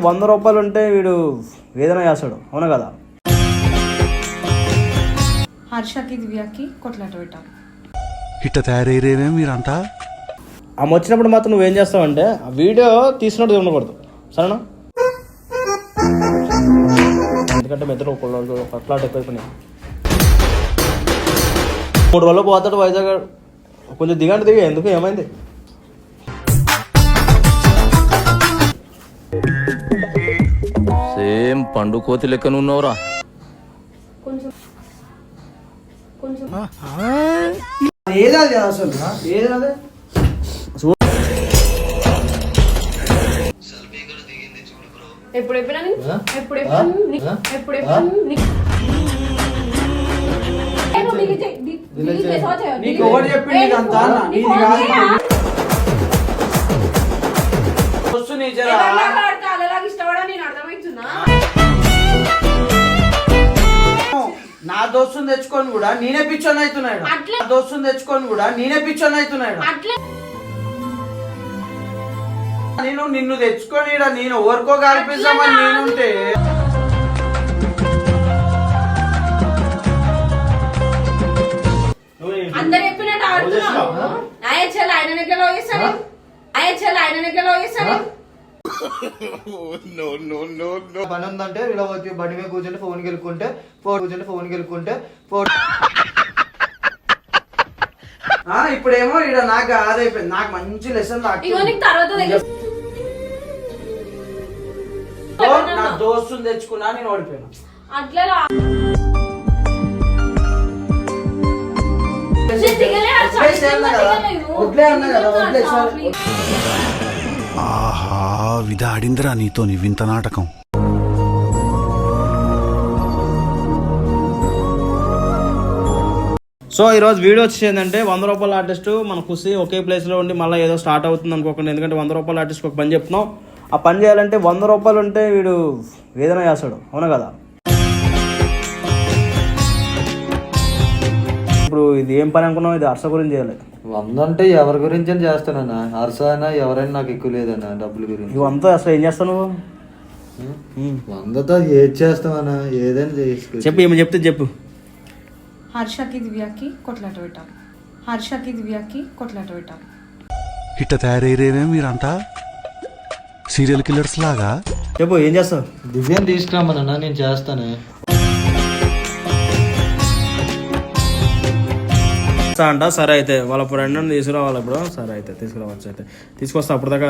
100 రూపాయలు ఉంటే వీడు ఏదైనా చేస్తాడు, అవునా కదా? హర్షకి దివ్యకి కొట్లాట పెట్టాలి. ఇట్ట తయారయ్యేమే మీరంతా. ఆమె వచ్చినప్పుడు మాత్రం నువ్వేం చేస్తావంటే ఆ వీడియో తీసినట్టు ఉండకూడదు, సరేనా? ఎందుకంటే మెద్దరు కొట్లాట ఎక్కువైపోయినాయి. 3 రోజులు పోతాడు వైజాగ్. కొంచెం దిగండి, దిగా. ఎందుకు, ఏమైంది? సేమ్ పండు కోతి లెక్కనున్నావురా. ఏది అసలు ఏది అదే నా దోస్తుని తెచ్చుకొని కూడా నేనే పిచ్చోని అవుతున్నాడు. దోస్తుని తెచ్చుకొని కూడా నేనే పిచ్చోని అవుతున్నాడు. నేను నిన్ను తెచ్చుకొని నేను ఎవరికో కల్పిస్తామని నేనుంటే అందరు చెప్పినట్టు పని ఉందంటే ఇలా వచ్చి బండి మీద కూర్చొని ఫోన్ గెలుకుంటే ఇప్పుడేమో ఇక్కడ నాకు ఆదైపోయింది. నాకు మంచి లెసన్ నా దోస్తుని తెచ్చుకున్నా, నేను ఓడిపోయాను. అట్లా ఆహా, విధాడిందిరా నీతో నీ వింత నాటకం. సో ఈరోజు వీడియో వచ్చి ఏంటంటే 100 రూపాయల ఆర్టిస్ట్ మన ఖుషి ఒకే ప్లేస్లో ఉండి మళ్ళీ ఏదో స్టార్ట్ అవుతుంది అనుకోకుండా. ఎందుకంటే 100 రూపాయల ఆర్టిస్ట్ ఒక పని చెప్తున్నాం. ఆ పని చేయాలంటే 100 రూపాయలు ఉంటే వీడు ఏదైనా చేస్తాడు, అవునా కదా? ఇప్పుడు ఇది ఏం పని అనుకున్నావు? ఇది హర్ష గురించి చేయాలి. 100 అంటే ఎవరి గురించి అని చేస్తానన్నా. హర్ష అయినా ఎవరైనా నాకు ఎక్కువ లేదన్నా డబ్బుల గురించి. ఇవంతా అసలు ఏం చేస్తావు నువ్వు? 100తో ఏది చేస్తావన్నా? ఏదైనా చేసుకో. చెప్పు, ఏమి చెప్తే చెప్పు. హర్షకి దివ్యకి కొట్లాట పెట్టాలి. ఇట్ట తయారయ్యేమే మీరంతా. సీరియల్ కిల్లర్స్ లాగా. చెప్పు, ఏం చేస్తావు? దివ్యాన్ని తీసుకురామన్నా, నేను చేస్తాను అంట. సరే అయితే వాళ్ళ ఫ్రెండ్ తీసుకురావాలి ఇప్పుడు. సరే అయితే తీసుకురావచ్చు. అయితే తీసుకొస్తా. అప్పటిదాకా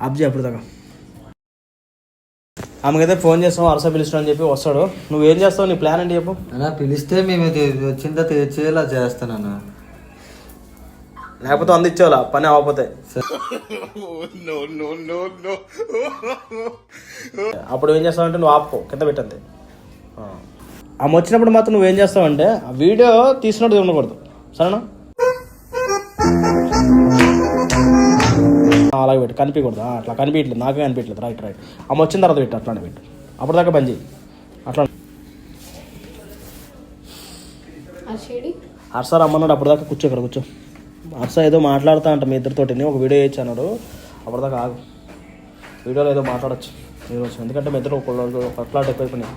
అబ్జీ, అప్పటిదాకా ఆమెకైతే ఫోన్ చేస్తాం. హర్ష పిలుస్తాం అని చెప్పి వస్తాడు. నువ్వేం చేస్తావు? నీ ప్లాన్ ఏంటి చెప్పు. అన్నా పిలిస్తే మేమైతే వచ్చిందా తెచ్చేలా చేస్తానన్నా. లేకపోతే అందించేవాళ్ళ పని అవ్వకపోతే. అప్పుడు ఏం చేస్తావంటే నువ్వు ఆపుకో, కింద పెట్టంతే. ఆమె వచ్చినప్పుడు మాత్రం నువ్వేం చేస్తావంటే ఆ వీడియో తీసినట్టు ఉండకూడదు, సరేనా? అలాగే పెట్టు, కనిపించకూడదు. అట్లా కనిపించట్లేదు, నాకే కనిపించట్లేదు. రైట్. ఆమె వచ్చిన తర్వాత పెట్టు, అట్లానే పెట్టు. అప్పటిదాకా పని చేయి. అట్లా హర్ష రమ్మన్నాడు. అప్పటిదాకా కూర్చో, ఇక్కడ కూర్చో. హర్ష ఏదో మాట్లాడుతా అంట మీ ఇద్దరితోటి. ఒక వీడియో వేయచ్చు అన్నాడు. అప్పటిదాకా ఆగు. వీడియోలో ఏదో మాట్లాడచ్చు ఈరోజు. ఎందుకంటే మీ ఇద్దరు కొట్లాట ఎక్కువైపోయినాయి.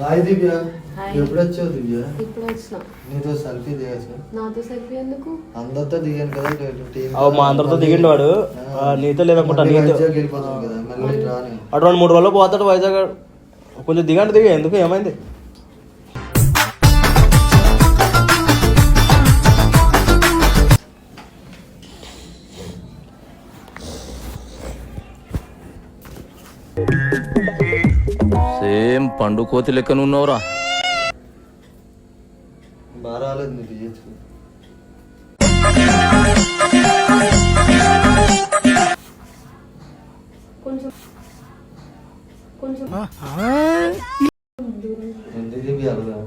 హాయ్ దివ్య, ఎప్పుడు వచ్చావు దివ్య? ఇప్పుడు వచ్చిన. నీతో సెల్ఫీ దిగచ్చు. నాతో సెల్ఫీ ఎందుకు? అందరితో దిగాను కదా. మా అందరితో దిగిండు వాడు. నీతో లేదనుకుంటా. నీతో వెళ్ళిపోతాను కదా, మళ్ళీ రాని. అటు 2-3 రోజులు పోతాడు వైజాగ్. కొంచెం దిగండి, దిగా. ఎందుకు, ఏమైంది? సేమ్ పండు కోతి లెక్కనున్నావురా. బాగా రాలేదు నీకు చేయొచ్చు. దివ్య అలా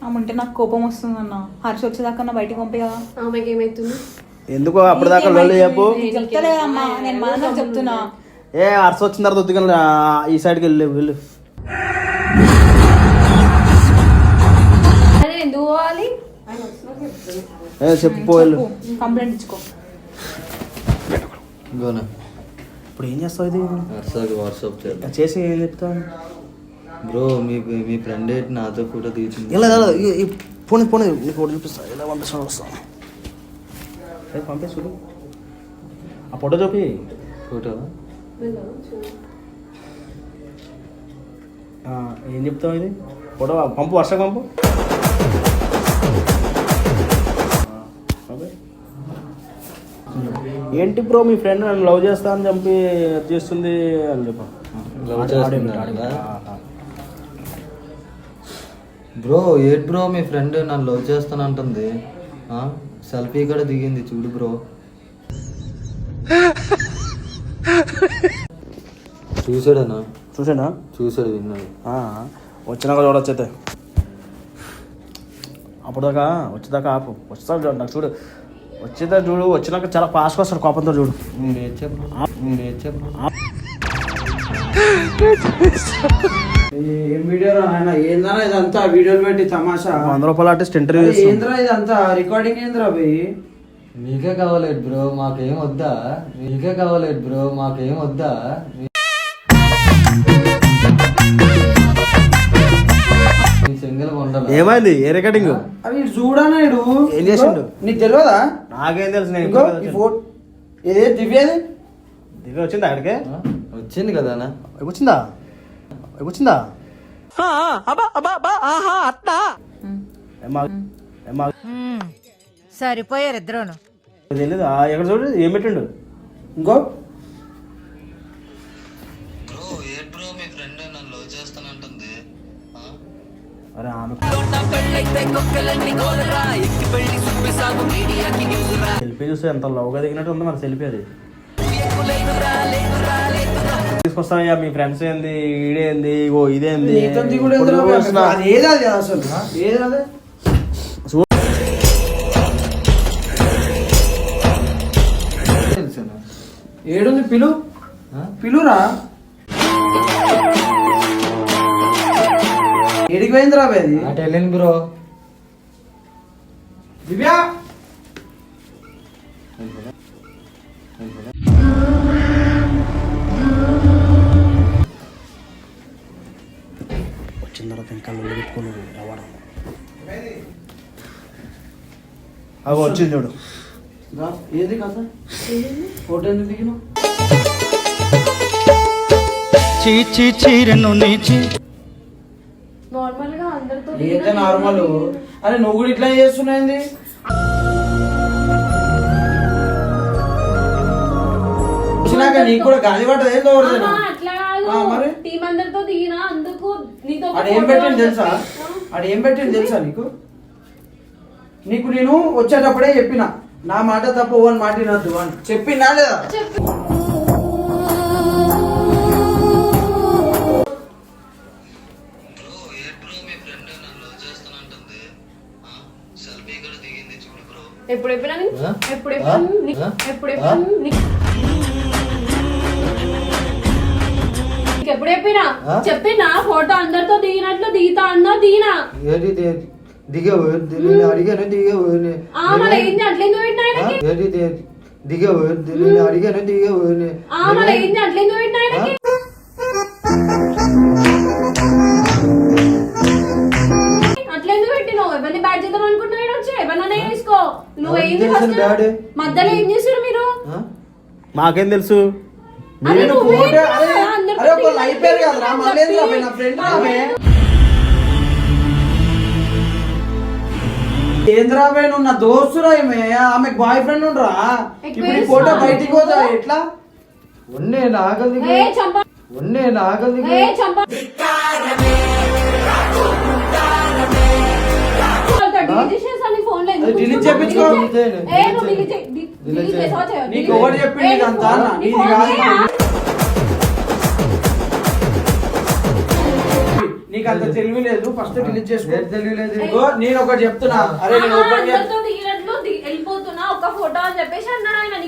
ఆమంటే నాకు కోపం వస్తుందన్న. హర్ష వచ్చేదాకా బయటికి పంపే కదా. ఆమెకి ఏమైతుంది? ఎందుకో అప్పటిదాకా లొల్లి చెప్పు. చెప్తలేదమ్మా, నేను మానకు చెప్తున్నా. ఏ అర్స్ వచ్చిన తర్వాత వద్దుగా ఈ సైడ్కి వెళ్ళు. అరే ఎందుకు పోవాలి? చెప్పు వెళ్ళు. కంప్లైంట్ ఇచ్చుకో. ఇంకోనా ఇప్పుడు ఏం చేస్తావు ఇది హర్షకి వాట్సాప్ చేద్దాం. చేసి ఏం చెప్తావు బ్రో మీ ఫ్రెండ్ ఏంటి నాతో ఫోటో తీసింది. ఇలా పోనీ నీకు ఫోటో చూపిస్తా. ఇలా పంపిస్తాను వస్తాను. పంపిస్తు ఆ ఫోటో చూపి. ఫోటో ఏం చెప్తావు ఇది ఫోటో పంపు. వర్ష పంపు. ఏంటి బ్రో మీ ఫ్రెండ్ నన్ను లవ్ చేస్తా అని చంపి చేస్తుంది అని చెప్ప. లవ్ చేస్తున్నా బ్రో. ఏంటి బ్రో మీ ఫ్రెండ్ నన్ను లవ్ చేస్తానంటుంది. సెల్ఫీ కూడా దిగింది చూడు బ్రో. చూసాడనా? చూసాడు విన్నాడు. వచ్చినాక చూడొచ్చైతే. అప్పటిదాకా వచ్చేదాకా ఆపు. వచ్చేదాకా నాకు చూడు. వచ్చేదాకా చూడు. వచ్చినాక చాలా ఫాస్ట్గా వస్తాడు కోపంతో చూడు. నేను చెప్పు ఏం వీడియో ఆయన ఏంద్రా ఇదంతా వీడియోలు పెట్టి తమాషా. 100 రూపాయల ఆర్టిస్ట్ ఇంటర్వ్యూ ఏంద్రా ఇదంతా రికార్డింగ్ ఏంద్రా భయ్. నీకే కావాలేదు బ్రో మాకేం వద్దా. నీ సింగిల్ కొండాలి. ఏమైంది? ఏ రికార్డింగ్? అవి ఇటు చూడనాడు ఏం చేసిండు? నీకు తెలియదా? నాకేం తెలుసు. నేను ఇంకో ఈ ఫోటో ఏదే దివ్యది దివ్య వచ్చిందా అక్కడికే? వచ్చింది కదా అన్న. వచ్చిందా? సరిపోయారు ఇద్దరును. తెలియదు. ఎక్కడ చూడు ఏం పెట్టిండు. ఇంకో మీ ఫ్రెండ్ నన్ను లవ్ చేస్తానంటుంది. అరే ఆమె సెల్ఫీ చూస్తే ఎంత లవ్గా దిగినట్టు ఉంది. మరి సెల్ఫీ అది తీసుకొస్తానయ్యా. మీ ఫ్రెండ్స్ ఏంది, ఈడేంది, ఓ ఇదేంది. నీతో దిగుడు ఏందిరా భయ్? అది ఏది అది అసలు ఏది అదే తెలుసునా? ఏడుంది పిలురా. ఏడికి పోయిందిరా భయ్ అది? అటు వెళ్ళింది బ్రో. దివ్య వచ్చిన తర్వాత ఇంకా లొల్లి పెట్టుకోను ఎవడం. అవి వచ్చింది చూడు. ఏది కదా ఫోటో ఎందుకు దిగినావు? నార్మల్ గా అందరితో ఏంటో నార్మల్. అరే నువ్వు కూడా ఇట్లా చేస్తున్నాయింది. వచ్చినాక నీకు కూడా గాలి పడ్డది ఏందో అట్లా మరి టీం అందరితో దిగినా అందుకు నీతో ఆడ ఏం పెట్టింది తెలుసా నీకు? నేను వచ్చేటప్పుడే చెప్పిన నా మాట తప్ప ఓన్ మాట వినొద్దు అని చెప్పినా లేదా? ఎప్పుడు చెప్పినా చెప్పినా ఫోటో అందరితో దిగినట్లు దిగుతా అన్నా దిగినా. దిగవు నేను అడిగాను. దిగవు మరి ఏంది అట్లెందుకు పెట్టినా ఆయనకి? దిగవు నేను అడిగాను. దిగవు మరి ఏంది అట్లెందుకు పెట్టినా ఆయనకి? అట్లెందుకు పెట్టినావు? ఎవరిని బ్యాట్ చేద్దాం అనుకుంటున్నాడు? వచ్చి ఎవరినైనా వేసుకో. నువ్వు ఏంది మధ్యలో ఏం చేసారు మీరు? మాకేం తెలుసు. అరే నువ్వు అయిపోయారు కదా మళ్ళీ నా ఫ్రెండ్ ఆమె ఏంద్రాబాయ్ నువ్వు నా దోస్తురా. ఆమె బాయ్ ఫ్రెండ్ ఉండరా? ఇప్పుడు ఈ ఫోటో బయటికి పోతా ఎట్లా? ఉన్నే నాగలి డిలీట్ చేయించుకో. నీకు ఒకటి చెప్పింది ఇదంతా నీది కాదు. నీకు అంత తెలివి లేదు. ఫస్ట్ డిలీట్ చేసుకో. తెలివి లేదు. నేను ఒకటి చెప్తున్నా. అరే నేను ఒకటి వెళ్ళిపోతున్నా ఒక ఫోటో అని చెప్పేసి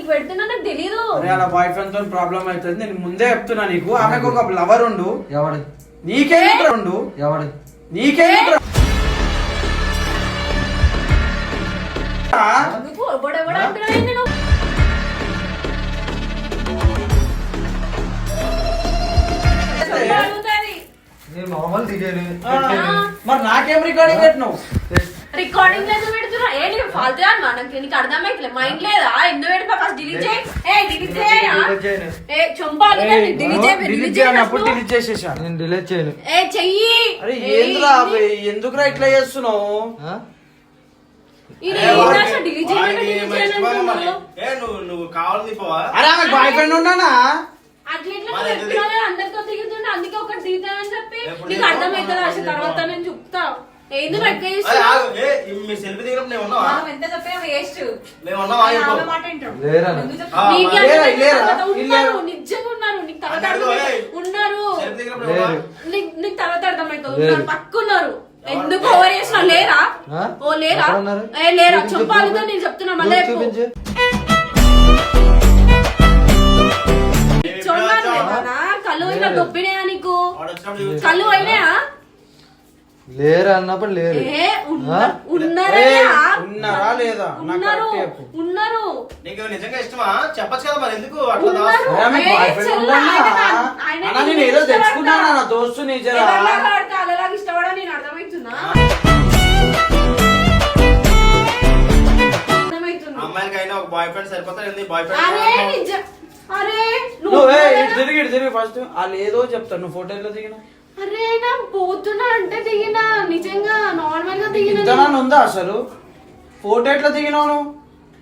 నీకు పెడుతున్నా నాకు తెలీదు. అరే అలా బాయ్ ఫ్రెండ్ తో ప్రాబ్లం అవుతుంది, నేను ముందే చెప్తున్నా నీకు. ఆమెకు ఒక లవర్ ఉండు, ఎవడు నీకే ఉండు, ఎవడు నీకే నువ్వు ఎవడెవడ అంటున్నావు ఏంది నువ్వు? అడుగుతాది. నేను మామూలు దిగాను. మరి నాకేం రికార్డింగ్ పెట్టినావు? రికార్డింగ్ లేదు పెడుతున్నా. ఏ నీకు ఫాల్తుగా నాకు నీకు అర్థమైతలే, మైండ్ లేదా? ఎందుకు పెడతా? ఫస్ట్ డిలీట్ చేయి. డిలీట్ చేయరా? చంపాలి డిలీట్ చేయి. డిలీట్ చేయనప్పుడు డిలీట్ చేసేసా. నేను డిలీట్ చేయను. చెయ్యి. అరే ఏంద్రా ఎందుకురా ఇట్లా చేస్తున్నావు? ఆ? డిలీట్ చేయను. నువ్వు కావాలి అరే ఆమె బాయ్ ఫ్రెండ్ ఉన్నానా? అట్లా ఇట్లా నువ్వు చెప్పినావు కదా, అందరితో దిగుతుండే, అందుకే ఒకటి దిగుతానని చెప్పి నీకు అర్థమవుతుంది. అసలు తర్వాత నేను చెప్తా. ఏంది మీ సెల్ఫీ దిగినప్పుడు నేను ఉన్నావా? మనం ఎంత చెప్పినా వేస్ట్. మేము ఉన్నావా? ఆమె మాట వింటాడు. లేరా? ఎందుకు చెప్తావు? నీకు లేరా, అర్థమైతే లేరా? తర్వాత ఉన్నారు, నిజంగా ఉన్నారు. నీకు తర్వాత అర్థమవుతుంది. ఉన్నారు. సెల్ఫీ దిగినప్పుడు ఉన్నావా? నీకు తర్వాత అర్థమవుతుంది. ఉన్నారు, పక్కున్నారు. ఎందుకు ఓవర్ చేసినా? లేరా? ఆ? ఓ లేరా? ఎక్కడ ఉన్నారు? లేరా? చూపించు, చంపాలితో చూపించు. నేను చెప్తున్నా మళ్ళీ చెప్పు. చూపించు. చూడన్నారు లేదానా? కళ్ళు ఇలా దొబ్బినాయా నీకు? వాడు వచ్చినప్పుడు చూసి- కళ్ళు అయినాయా? లేరా అన్నప్పుడు లేరు. ఉన్నారయ్యా. ఉన్నారా లేదా? నాకు ఉన్నారు, కరెక్ట్ చెప్పు. ఉన్నారు. నీకు నిజంగా ఇష్టమా? చెప్పచ్చు కదా, మరి ఎందుకు అట్లా ఉన్నారు. దాస్తావు? అరే ఆమె బాయ్ ఫ్రెండ్ చెల్లా, ఉన్నానా? ఆయన అన్నా నేను ఏదో తెచ్చుకున్నానా నా దోస్తుని జరా? ఎవరిలాగా ఆడితే అలాగా ఇష్టపడా నేను అర్థమవుతుందా? అర్థమవుతుంది. అమ్మాయిలకి అయినా ఒక బాయ్ ఫ్రెండ్ సరిపోతాడు. బాయ్ అరే ఫ్రెండ్ నిజం. అరే నువ్వు ఉన్నారా? ఇటు తిరిగి ఫస్ట్ వాళ్ళు ఏదో చెప్తారు. నువ్వు ఫోటో ఎట్లా దిగిన? అరే నా పోతున్నా అంటే దిగినా, నిజంగా నార్మల్ గా దిగిన. ఇంతనా ఉందా అసలు? ఫోటో ఎట్లా దిగినావు నువ్వు?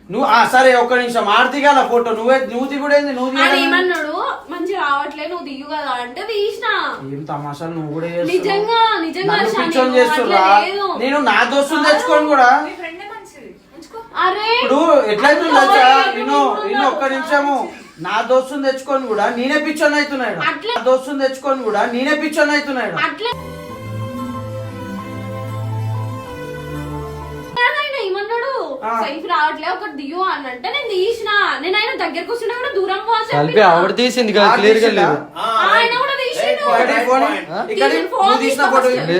నువ్వు సరే ఒక్క నిమిషం ఆడ దిగాల ఫోటో. నువ్వు దిగుడేంది? నువ్వు ఆయన దిగాలి. ఏమన్నాడు, మంచి రావట్లే నువ్వు దిగు కదా అంటే తీసిన. ఏం తమాషాలు నువ్వు కూడా చేస్తున్నావు. నిజంగా నిజంగా నన్ను శాని, పిచ్చోని నువ్వు చేస్తుర్రా? అట్లా లేదు. నేను నా దోస్తుని తెచ్చుకొని కూడా మీ ఫ్రెండే మంచిది. ఉంచుకో. అరే ఇప్పుడు ఎట్లయితుందా నేను ఒక్క నిమిషము నా దోస్తుని తెచ్చుకొని కూడా నేనే పిచ్చోని అవుతున్నాడు. అట్లే- నా దోస్తుని తెచ్చుకొని కూడా నేనే పిచ్చోని అవుతున్నాడు. అట్లే ఆయన ఏమన్నాడు, ఆ. సైఫ్ రావట్లే ఒకటి దిగు అని అంటే నేను తీసిన. నేను ఆయన దగ్గరకు వస్తున్నా కూడా దూరం పో అని కలిపి చెప్పిన. ఆవిడ తీసింది కదా, క్లియర్ గా లేదు. ఆయన కూడా తీసిండు. ఒకటి ఫోన్ ఇక్కడ తీసిన ఫోన్ నువ్వు తీసిన తీసుకో ఫోటో ఫస్ట్. ఇది.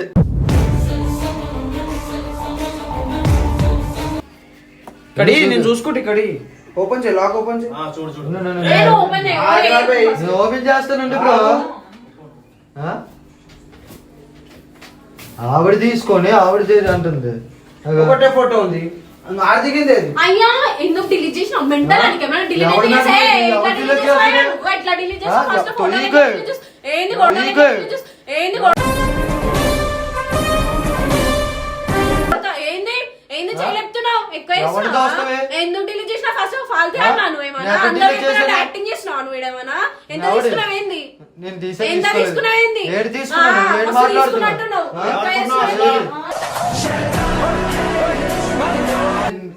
ఇక్కడి నేను చూసుకుంటే ఇక్కడి ఓపెన్ చేయి, లాక్ ఓపెన్ చేయి. చూడు చూడు. నేను ఓపెన్ చేయ- ఆ, యాభై. నేను ఓపెన్ చేస్తానండి బ్రో. ఆ? ఆవిడ తీసుకొని ఆవిడ చేసి అంటుంది. అగో. ఒకటే ఫోటో ఉంది, ఆడ దిగింది అది. అయ్యా ఎందుకు డిలీట్ చేసినావు? మెంటల్ అని ఏమైనా డిలీట్ ఎవరు చేసే? నన్ను ఎట్లా delete delete చేస్తావు? చేస్తున్నావు? నువ్వు ఎట్లా delete ఆ, చేస్తావు? First photo తొలిగే. delete చేస్తావు. ఏంది కొడతా? తొలిగే. ఏంది కొడతా? ఏంది ఏంది చేయలేపుతున్నావు? ఎక్కువ ఎవరు చేస్తున్నావా? దాస్తావే? ఎందుకు డిలీట్ చేసినా? ఫస్ట్ ఫాల్తీ ఆ? అన్నా నువ్వేమన్నా? నేను అందరూ delete చేశాను. యాక్టింగ్ చేస్తున్నావు నువ్వేమన్నా? ఎంత ఎవడు? తీసుకున్నావు ఏంది? నేను ఎంత తీసుకోలేదు. తీసుకున్నావు ఏంది? ఏడు తీసుకున్నాను, ఆ, ఏడు అసలు మాట్లాడుతున్నావు. తీసుకున్నట్టున్నావు. ఆ? ఎక్కువ చేస్తున్నావు.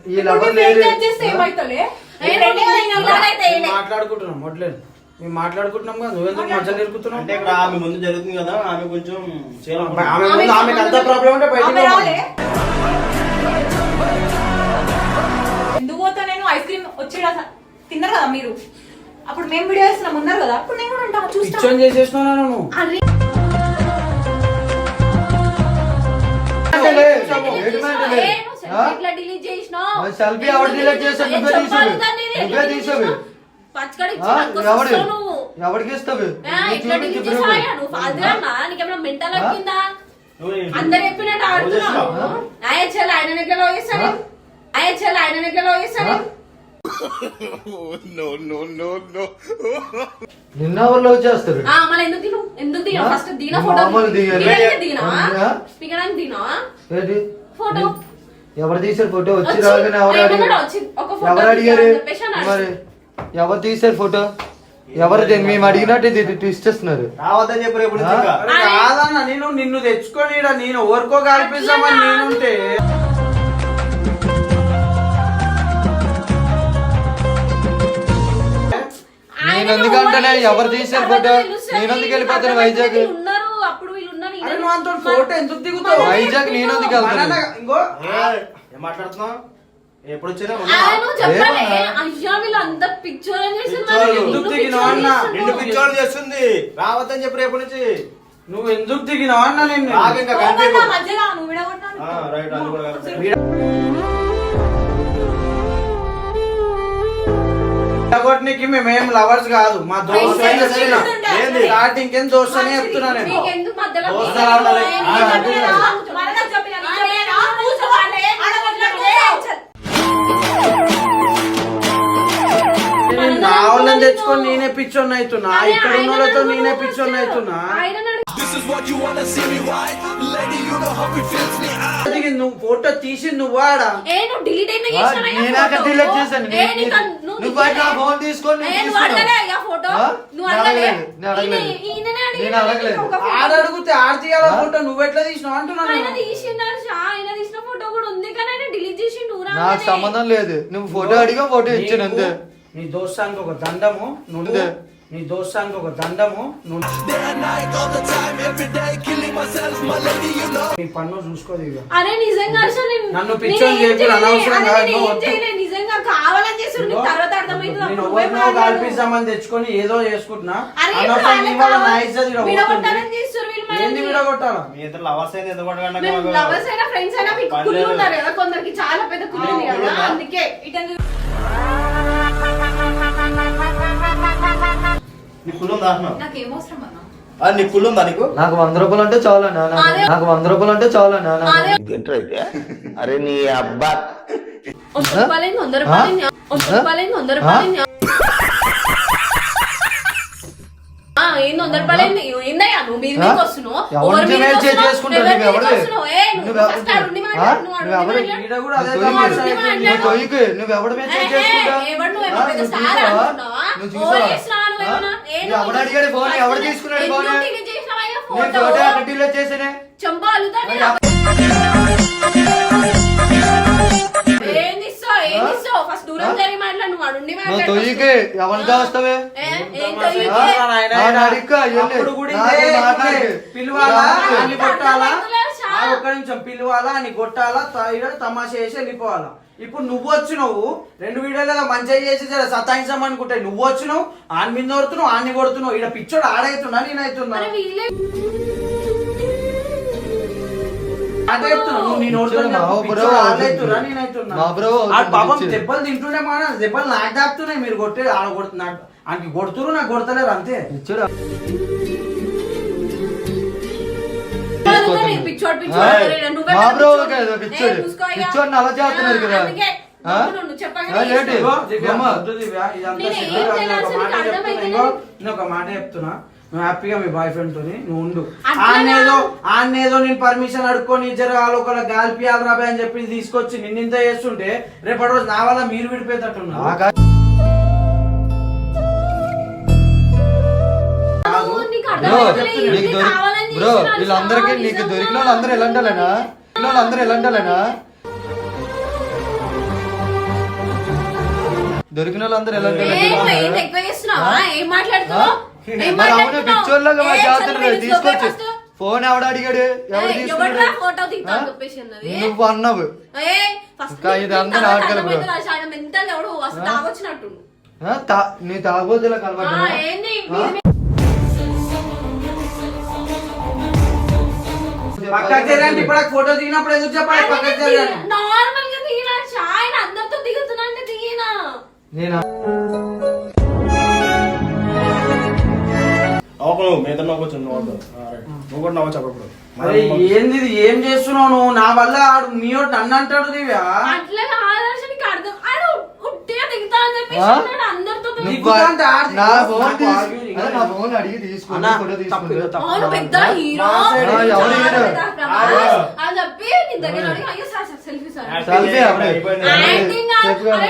ఈ ఇప్పుడు లవర్ మీ లేదు. friend చేస్తే ఏమవుతలే? ఏ రెండు ఇలాగైతే మేము మాట్లాడుకుంటున్నాం మొదలేదు, మేము మాట్లాడుకుంటున్నాం కదా, నువ్వెందుకు మధ్యలో ఇరుకుతున్నావు? అంటే ఇక్కడ ఆమె ముందు జరుగుతుంది కదా, ఆమె కొంచెం చేయాలనుకుంటున్నా. ఆమె ముందు ఆమెకు అంత ప్రాబ్లం ఉంటే బయటికి ఆమె రాలే. పోవాలి. ఎందుకు పోతా నేను? ఐస్ క్రీమ్ వచ్చి తిన్నారు కదా మీరు. అప్పుడు మేము వీడియో వేస్తున్నాం, ఉన్నారు కదా. అప్పుడు నేను కూడా ఉంటాను, చూస్తా. పిచ్చోని చేసేసినావు నువ్వు. అరే లే, ఏడు మాట లే. ఆ? ఇట్లా డిలీట్ చేసినావు. ఆ సెల్ఫీ ఎవరు delete చేశాడు? నువ్వే తీసావు. నువ్వే తీసావు. పచ్చకడి ఆ? ఎవడు? నువ్వు ఎవరికి ఇస్తావు? ఇట్లా డిలీట్ చేసావా? నువ్వు ఫాల్తుగా అన్నా? నీకేమైనా మెంటల్ వచ్చిందా? అందరు చెప్పినట్టు ఆడుతున్నావు. ఆయన ఆయన ఎట్లా లవ్ చేస్తాను? ఆయన ఎట్లా లవ్ చేస్తాను? నిన్న ఎవరు లవ్ చేస్తారు? మళ్ళీ ఎందుకు దిగినా? ఫస్ట్ దిగిన నువ్వు ఫోటో మామూలు దిగాలి. దిగినా ఆ? దిగడానికి దిగినావా? ఏంటి? ఫోటో ఎవరు తీసారు ఫోటో? వచ్చి వచ్చి- రాగానే ఎవరు ఏమన్నాడు? అడిగారు? వచ్చి ఒక ఫోటో ఎవరు అడిగారు? దిగాలని చెప్పేసి అన్నాడు. మరి ఎవరు తీసారు ఫోటో? ఎవరు మేము అడిగినట్టు ఇది ట్విస్ట్ చేస్తున్నారు. రావద్దని చెప్పారు ఎప్పుడు ఆ? ఇంకా. అరే కాదన్న, నిన్ను తెచ్చుకొని ఈడ నేను ఎవరికో కల్పిస్తామని నేనుంటే నేను ఎందుకంటే ఎవరు తీసారు ఫోటో? నేను ఎందుకు వెళ్ళిపోతాను వైజాగ్? ఉన్నారు అప్పుడు వీళ్ళు ఉన్నారు అరే నువ్వు అంత ఫోటో ఎందుకు దిగుతావు? వైజాగ్ నేను ఎందుకు వెళ్తాను? ఇంకో ఏం మాట్లాడుతున్నావు? ఎప్పుడు వచ్చినా నువ్వు చెప్పాలి అయ్యా వీళ్ళు అంత పిక్చర్ ఎందుకు దిగినావు అన్న? నిన్ను పిచ్చోళ్ళు చేస్తుంది రావద్దని చెప్పి రేపు నుంచి నువ్వు ఎందుకు దిగినావు అన్న? నేను రాగు ఇంకా కనిపించు. మధ్యలో నువ్వు విడగొట్టాను రైట్ అది కూడా కరెక్టే. కొట్టినకి మేమేం లవర్స్ కాదు, మా దోస్తు ఏంది? స్టార్టింగ్ కింద దోస్తు అని చెప్తున్నా నేను. నీకెందుకు మధ్యలో దోస్తు రావాలి. నేను నా వాళ్ళని తెచ్చుకొని నేనే పిచ్చోన్ని అవుతున్నా, ఇక్కడ ఉన్న వాళ్ళతో నేనే పిచ్చోన్ని అవుతున్నా. అది నువ్వు ఫోటో తీసి నువ్వు వాడా డిలీట్ నేనాక delete చేశాను. నువ్వు బయట నా ఫోన్ తీసుకొని నువ్వు తీసుకున్నావు. ఫోటో ఆ? నువ్వు నేను అడగలేదు అడగలేదు. నేను అడగలేదు. ఆడ అడిగితే ఆడ తీయాల ఫోటో నువ్వు ఎట్లా తీసినావు అంటున్నా ఆయన నేను. తీసిండు ఆయన తీసిన ఫోటో కూడా ఉంది కానీ ఆయన డిలీట్ చేసిండు నాకు సంబంధం లేదు. నువ్వు ఫోటో అడిగా ఫోటో ఇచ్చాను అంతే. నీ దోస్తానికి ఒక దండము నువ్వు, అంతే. నీ దోస్తానికి ఒక దండము నువ్వు, నీ పన్ను చూసుకోదు ఇక. అరే నిజంగా అసలు నన్ను పిచ్చోని చేసి అనవసరంగా నిజంగా కావాలని చేస్తున్నారు నీకు తర్వాత అర్థమైతుంది నేను అప్పుడు ఎవరినో నువ్వే కల్పిస్తామని తెచ్చుకొని ఏదో చేసుకుంటున్నా. అరే అనవసరంగా నీ వల్ల నా ఇజ్జత్ ఈడ విడగొట్టాలని పోతుంది. చేస్తారు వీళ్ళు ఏంది మనల్ని. విడగొట్టాలా? మీ ఇద్దరు లవర్స్ అయితే ఎందుకు కొట్టకండి మేము మాకు? లవర్స్ అయినా ఫ్రెండ్స్ అయినా మీకు పర్లేదు. కుళ్ళు ఉంటారు కదా కొందరికి చాలా పెద్ద కుళ్ళు ఉంది కదా కుళ్ళుందా? అందుకే ఇటెందుకు నీ కుళ్ళుందా అంటున్నావు? నాకేమవసరం అన్నా నీ కుళ్ళుందా నీకు? నాకు 100 రూపాయలు అంటే చాలు అన్నా. నాకు 100 రూపాయలు అంటే చాలు అన్నా. అరే నీ అబ్బా 100 రూపాయలు 100 రూపాయలు 100 రూపాయలు 100 రూపాయలు ఏంది 100 రూపాయలు ఏందయ్యా నువ్వు మీద మీదకి వస్తున్నావు ఎవరి ఎవరి మీద మీదకి చేయి వస్తున్నావు? చేసుకుంటావు? ఎవరి నువ్వు మీదకి ఎవరు? వస్తున్నావు? ఏ నువ్వు నువ్వు ఫస్ట్ ఆడు ఉండి మాట్లాడు, నువ్వు ఆడు ఉండి ఎవరు? మాట్లాడు. ఈడ కూడా అదే నువ్వు తమాషా తొయ్యి. అయిపోయింది. నువ్వు తొయ్యికి నువ్వు ఎవడి మీద చేయి చేసుకుంటావు? ఎవడు నువ్వు ఏమో పెద్ద నువ్వు స్టార్ చూసావా? అనుకుంటున్నావా? నువ్వు ఓ చూసావా? చేస్తున్నావా నువ్వేమన్నా? ఏ నువ్వు నువ్వు ఎవడు అడిగాడు ఫోన్? ఫస్ట్ ఎవడు తీసుకున్నాడు ఫోన్? ఎందుకు delete చేసినావా ఈ నేను ఫోటో? ఫోటో అక్కడ delete చేసానే. చెంప అలుగుతానే. ఏంది ఇస్తావు? ఏంది ఇస్తావు? ఫస్ట్ దూరం జరిగి మాట్లాడు, నువ్వు ఆడు ఉండి నువ్వు మాట్లాడు తొయ్యికి first. ఎవరితో వస్తావే? ఏం తొయ్యికి? ఆ, నాయనా, నా అడిగ్గా వెళ్ళి. అప్పుడు కూడా నాకు ఇదే మాట్లాడు. పిలవాలా నాకు అని కొట్టాలా? అర్థమైతలేదు ఆ, ఒక్క నిమిషం పిలవాలా అని కొట్టాలా ఈడ తమాషా చేసి వెళ్ళిపోవాలా. ఇప్పుడు నువ్వు వచ్చినావు 2 వీడియోలుగా మంచిగా చేసి సతాయించం అనుకుంటే నువ్వు వచ్చినావు ఆని మీద కొడుతున్నావు ఆన్ని కొడుతున్నావు. ఈడ పిచ్చోడు ఆడైతున్నా నేనైతున్నా మరి వీళ్ళే అదే చెప్తున్నా. నువ్వు నీ నోటితో పిచ్చోడు చెప్పు, మా బ్రో పిచ్చోడు అవుతుంది. ఆడైతున్నా నేనైతున్నా. మా బ్రో ఆ అవుతుంది పాపం పిచ్చి. దెబ్బలు తింటుండే మా దెబ్బలు నాకు దాపుతున్నాయి. మీరు కొట్టే ఆడ కొడుతున్నారు ఆయనకి కొడుతురు నాకు కొడతలేరు అంతే. ఇచ్చాడు. అడుగుతానే, పిచ్చోడు పిచ్చోడు రే, నువ్వే మా కదా బ్రో పిచ్చోడు. కదా పిచ్చోడు. ఏ, చూసుకో ఇక. పిచ్చోడిని అలా చేస్తున్నారు కదా. అందుకే ఆ? నువ్వు చెప్పగానే ఆ, ఏంటి? చేస్తావు. ఇగో, దివ్య, అమ్మ. వద్దు దివ్య, ఇదంతా నేను సిగ్గు ఏం కాదు. చేయాలి ఒక అసలు మాట నీకు చెప్తున్నా. అర్థమైతే ఇగో, నేను ఒక మాట చెప్తున్నా. నువ్వు హ్యాపీగా మీ బాయ్ ఫ్రెండ్ తోని నువ్వు ఉండు. అట్లనా? ఆన్నేదో నేను పర్మిషన్ అడుక్కొని జరగాలి ఒకళ్ళ గాలిపియాలి రాబే అని చెప్పి తీసుకొచ్చి నిన్నింత చేస్తుంటే రేపటి రోజు నా వల్ల మీరు విడిపోయేటట్టున్నారు. నువ్వు నీకు బ్రో అర్థమైతలే, నీకు ఇది దొరికి కావాలని బ్రో చేస్తున్నారు. వీళ్ళందరికీ చాలా నీకు నిజంగా. దొరికిన వాళ్ళందరూ ఎలాంటాలేనా? వాళ్ళందరూ ఎలాంటాలేనా? దొరికిన వాళ్ళందరూ ఎలాంటాలేనా? ఏం ఏంది ఎక్కువ చేస్తున్నావా? ఏం మాట్లాడుతున్నావు? ఏం మరి అవును మాట్లాడుతున్నావు? పిచ్చోళ్ళగా ఏ, చేస్తున్నారు అసలు తీసుకొచ్చి first? ఫోన్ ఎవడు అడిగాడు? ఎవడు ఏ, తీసుకున్నాడు? ఎవడురా ఫోటో తీస్తా అని చెప్పేసి అన్నది? నువ్వు అన్నావు. ఏ, first ఇంకా ఇది అంతా తర్వాత నాటకాలు బ్రో. అర్థమైంది రా, ఆయన mental ఎవడు అసలు తాగొచ్చినట్టుండు. నీ తాగబోతులా ఆ, కనబడ్డా? ఏంది పక్కకు జరగండి. ఇప్పుడు ఫోటో దిగినప్పుడు ఎందుకు చెప్పాలి పక్కకు జరగండి? నార్మల్ గా దిగినా ఆయన అందరితో దిగుతున్నా అంటే దిగినా నేనా? నవ్వుకు నువ్వు మీద నవ్వచ్చు నువ్వు కూడా నవ్వచ్చు అప్పుడు. అరే ఏంది ఇది? ఏం చేస్తున్నావు నువ్వు? నా వల్ల ఆడు మీ వాడు నన్ను అంటాడు దివ్య. అట్లా ఆదర్శనికి అర్థం ఆడు ఉట్టిగా దిగుతా అని చెప్పేసి ఆ? అన్నాడు అందరితో నువ్వు దిగుతాంటే ఆడు నా దిగు. ఫోన్ నాకు తీసు- arguing అరే లేదు. నా ఫోన్ అడిగి తీసుకుని అన్నా, ఫోటో తప్పు తీసుకుని ఇది, తప్పు. అవును పెద్ద హీరో మా side ఆ, ఎవరు హీరో? అని చెప్పి నీ దగ్గర అడిగి, అయ్యో సార్ సెల్ఫీ సార్ సెల్ఫీ అప్పుడే. యాక్టింగ్ చెప్పు కదా.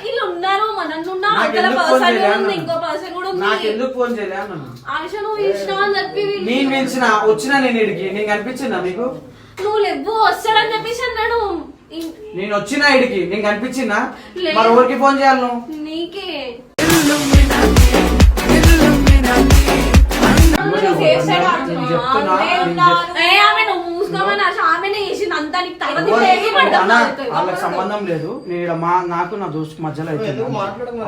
వీళ్ళు ఉన్నారు మనల్ని ఉన్నా నాకు అక్కడ ఎందుకు పర్సన్ ఫోన్ చేయలే ఉంది అన్న? ఇంకో పర్సన్ కూడా నాకు ఉంది ఎందుకు ఫోన్ చేయలే అన్నాను. ఆశ నువ్వు ఇష్టం అని చెప్పి వీళ్ళు- నేను పిలిచిన వచ్చినా నేను ఇడికి నీకు అనిపించిందా నీకు? నువ్వు లేవు వస్తాడని చెప్పేసి అన్నాడు నేను వచ్చినా ఇడికి నీకు అనిపించిందా? లేదు. మరి ఎవరికి ఫోన్ చేయాలి నువ్వు? నీకే నేను చెప్తున్నా, నేను ఆమె నువ్వు మూసుకోమని ఆశ ఆమెనే చేసింది అంతా నీకు తర్వాత ఎవరు? ఏమి పడతావు అన్న అవుతాయి. వాళ్ళకి సంబంధం లేదు నేను ఈడ నాకు నా దోస్తుకు మధ్యలో అయితే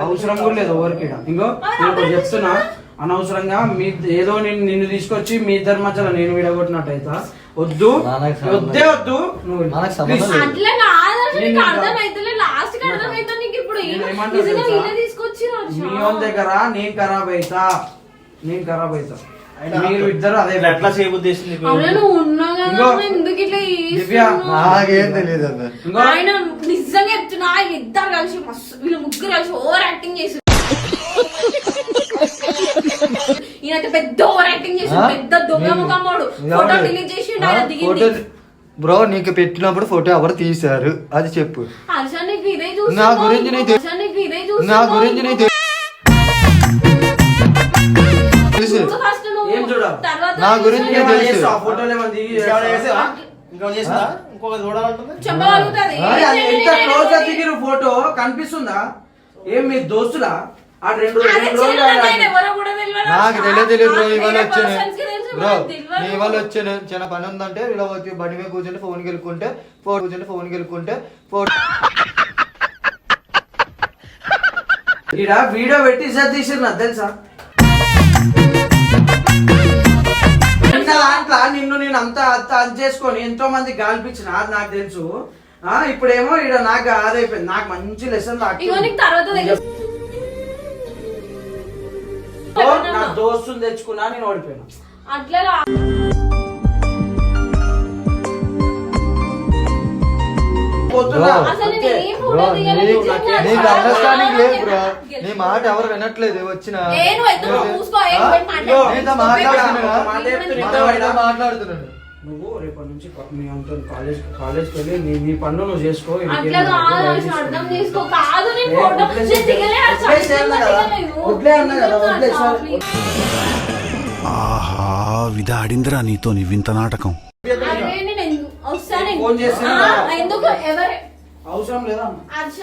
అవసరం కూడా లేదు ఎవరికి ఈడ. ఇంకో నేను ఒకటి చెప్తున్నా, అనవసరంగా మీ ఏదో నిన్ను తీసుకొచ్చి మీ ఇద్దరి మధ్యలో నేను విడగొట్టినట్టు అయితే వద్దు, వద్దే వద్దు నువ్వు మనకు సంబంధం లేదు. అట్లా కాదు అసలు నీకు అర్థమైతలే, లాస్ట్ కి అర్థమైతే నీకు ఇప్పుడు ఏమంటావు నిజంగా తెలుసా? వీళ్ళే తీసుకొచ్చి మీ వాళ్ళ దగ్గర నేను ఖరాబ్ అవుతా, మీరు ఇద్దరు అదే ఎట్లా చేయబుద్దేసింది అవునా నువ్వు ఉన్నావు కదా ఇంకో ఎందుకు ఇట్లా దివ్య, చేస్తున్నావు? నాకేం తెలియదు అన్న. ఇంకో ఆయన నిజంగా చెప్తున్నా ఆయన ఇద్దరు కలిసి మస్తు వీళ్ళు ముగ్గురు కలిసి ఓవర్ యాక్టింగ్ చేసి ఈయనైతే పెద్ద ఓవర్ యాక్టింగ్ చేసి పెద్ద దొంగ ముఖమ్మోడు ఫోటో డిలీట్ చేసి ఆయన దిగింది. ఫోటో బ్రో నీకు పెట్టినప్పుడు ఫోటో ఎవరు తీశారు అది చెప్పు. హర్ష నీకు ఇదే నా గురించి నీకు హర్ష నీకు ఇదే నా గురించి నీకు తెలుసు. ఫస్ట్ నువ్వు ఏం చూడాలి? తర్వాత నా గురించి చూసావు. నీకు తెలుసు. ఆ ఫోటోలు ఏమన్నా ఇంకో చేసిందా ఇంకొక చూడాలంటుంది. చెప్పగలుగుతాది. ఎంత క్లోజ్ గా దిగిన ఫోటో కనిపిస్తుందా? ఏం మీ దోస్తులా? ఆ రెండు అదే రెండు రోజులు చిన్న ఆయన ఎవరో కూడా తెలియదు. నాకు తెలియదు బ్రో ఇవాళ వేరే వచ్చాను persons కి తెలుసు, బ్రో మనకు తెలియదు. నీ ఇవాళ వచ్చాను చిన్న పని ఉందంటే ఇలా వచ్చి బండి మీద కూర్చుంటే ఫోన్ గెలుకుంటే ఫోన్ గెలుకుంటే ఈడ వీడియో పెట్టి ఇజ్జత్ తీసిరు తెలుసా? నిన్న దాంట్లో నిన్ను నేను అంతా అది చేసుకొని ఎంతో మంది గాల్పించిన అది నాకు తెలుసు. ఇప్పుడేమో ఈడ నాకు అదైపోయింది. నాకు మంచి లెసన్ ఇగో నీకు తర్వాత తెలుసు. నా దోస్తుని తెచ్చుకున్నా నేను ఓడిపోయాను. అట్లా రా. పోతున్నా. అసలు నేను ఏం బ్రో ఫోటో తీయలేదు, నిజంగా నీకు చాలా అండర్స్టాండింగ్ లేదు బ్రో. చాలా నీ మాట ఎవరు వినట్లేదు వచ్చిన ఏ నువ్వు ఎత్తుకో, మూసుకో, ఏ నువ్వు పోయి మాట్లాడు. నీతో మాట్లాడుతున్నా ఒక మాట చెప్తున్నా. నీతో మాట్లాడుతున్నాను. నువ్వు రేపటి నుంచి మీ అంతా కాలేజ్కి వెళ్ళి నీ పనులు నువ్వు చేసుకో. అట్లా కాదు అసలు అర్థం చేసుకో. కాదు నేను ఫోటో నేను దిగలే, అసలు దిగలేదు. వడ్లే అన్నా కదా, వడ్లే సారీ. ఆహా విధాడిందిరా నీతో వింత నాటకం. అరే నేను వస్తాను. ఫోన్ చేస్తున్నా. ఎందుకు ఎవరు అవసరం లేదా? అర్ష